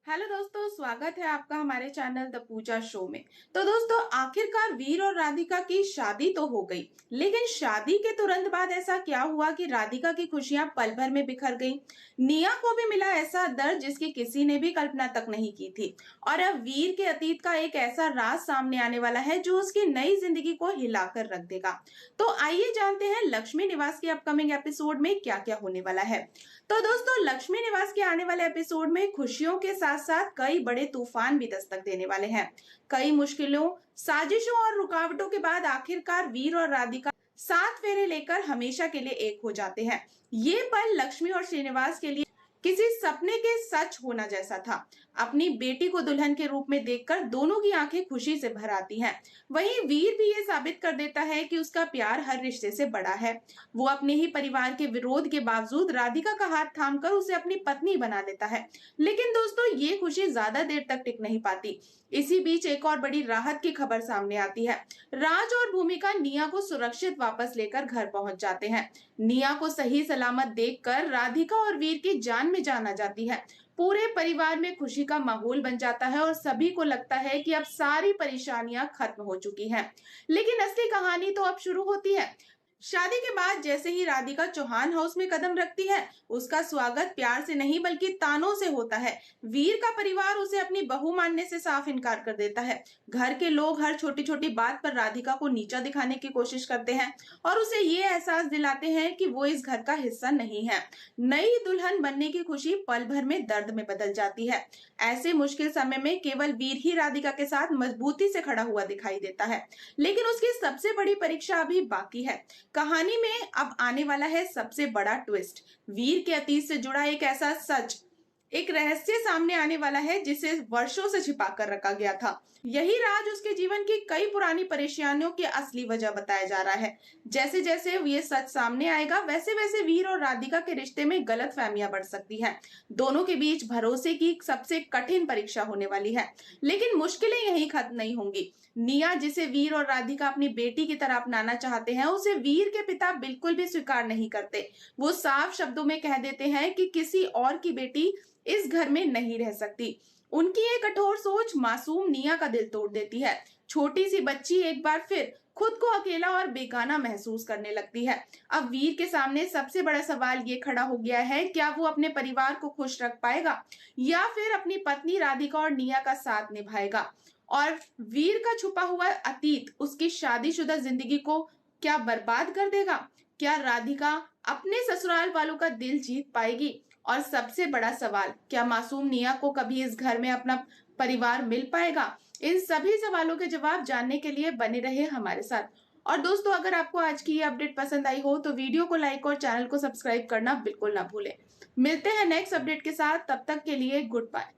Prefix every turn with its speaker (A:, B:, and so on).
A: Hello दोस्तों, स्वागत है आपका हमारे चैनल द पूजा शो में। तो दोस्तों, आखिरकार वीर और राधिका की शादी तो हो गई, लेकिन शादी के तुरंत बाद ऐसा क्या हुआ कि राधिका की खुशियां पल भर में बिखर गईं। निया को भी मिला ऐसा दर्द जिसकी किसी ने भी कल्पना तक नहीं की थी। और अब वीर के अतीत का एक ऐसा राज सामने आने वाला है जो उसकी नई जिंदगी को हिलाकर रख देगा। तो आइए जानते हैं लक्ष्मी निवास के अपकमिंग एपिसोड में क्या क्या होने वाला है। तो दोस्तों, लक्ष्मी निवास के आने वाले एपिसोड में खुशियों के साथ साथ कई बड़े तूफान भी दस्तक देने वाले हैं। कई मुश्किलों, साजिशों और रुकावटों के बाद आखिरकार वीर और राधिका 7 फेरे लेकर हमेशा के लिए एक हो जाते हैं। ये पल लक्ष्मी और श्रीनिवास के लिए किसी सपने के सच होना जैसा था। अपनी बेटी को दुल्हन के रूप में देखकर दोनों की आंखें खुशी से भर आती हैं। वहीं वीर भी ये साबित कर देता है कि उसका प्यार हर रिश्ते से बड़ा है। वो अपने ही परिवार के विरोध के बावजूद राधिका का हाथ थामकर उसे अपनी पत्नी बना लेता है। लेकिन दोस्तों, ये खुशी ज्यादा देर तक टिक नहीं पाती। इसी बीच एक और बड़ी राहत की खबर सामने आती है। राज और भूमिका निया को सुरक्षित वापस लेकर घर पहुंच जाते हैं। निया को सही सलामत देखकर राधिका और वीर की जान में जान आ जाती है। पूरे परिवार में खुशी का माहौल बन जाता है और सभी को लगता है कि अब सारी परेशानियां खत्म हो चुकी हैं। लेकिन असली कहानी तो अब शुरू होती है। शादी के बाद जैसे ही राधिका चौहान हाउस में कदम रखती है, उसका स्वागत प्यार से नहीं बल्कि तानों से होता है। वीर का परिवार उसे अपनी बहू मानने से साफ इनकार कर देता है। घर के लोग हर छोटी छोटी बात पर राधिका को नीचा दिखाने की कोशिश करते हैं और उसे ये एहसास दिलाते हैं कि वो इस घर का हिस्सा नहीं है। नई दुल्हन बनने की खुशी पल भर में दर्द में बदल जाती है। ऐसे मुश्किल समय में केवल वीर ही राधिका के साथ मजबूती से खड़ा हुआ दिखाई देता है। लेकिन उसकी सबसे बड़ी परीक्षा अभी बाकी है। कहानी में अब आने वाला है सबसे बड़ा ट्विस्ट। वीर के अतीत से जुड़ा एक ऐसा सच, एक रहस्य सामने आने वाला है जिसे वर्षों से छिपा कर रखा गया था। यही राज उसके जीवन की कई पुरानी परेशानियों की असली वजह बताया जा रहा है। जैसे जैसे ये सच सामने आएगा, वैसे वैसे वीर और राधिका के रिश्ते में गलतफहमियां बढ़ सकती हैं। दोनों के बीच भरोसे की सबसे कठिन परीक्षा होने वाली है। लेकिन मुश्किलें यहीं खत्म नहीं होंगी। निया, जिसे वीर और राधिका अपनी बेटी की तरह अपनाना चाहते हैं, उसे वीर के पिता बिल्कुल भी स्वीकार नहीं करते। वो साफ शब्दों में कह देते हैं कि किसी और की बेटी इस घर में नहीं रह सकती। उनकी ये कठोर सोच मासूम निया का दिल तोड़ देती है। छोटी सी बच्ची एक बार फिर खुद को अकेला और बेगाना महसूस करने लगती है। अब वीर के सामने सबसे बड़ा सवाल ये खड़ा हो गया है, क्या वो अपने परिवार को खुश रख पाएगा या फिर अपनी पत्नी राधिका और निया का साथ निभाएगा। और वीर का छुपा हुआ अतीत उसकी शादीशुदा जिंदगी को क्या बर्बाद कर देगा। क्या राधिका अपने ससुराल वालों का दिल जीत पाएगी। और सबसे बड़ा सवाल, क्या मासूम निया को कभी इस घर में अपना परिवार मिल पाएगा। इन सभी सवालों के जवाब जानने के लिए बने रहे हमारे साथ। और दोस्तों, अगर आपको आज की ये अपडेट पसंद आई हो तो वीडियो को लाइक और चैनल को सब्सक्राइब करना बिल्कुल ना भूलें। मिलते हैं नेक्स्ट अपडेट के साथ, तब तक के लिए गुड बाय।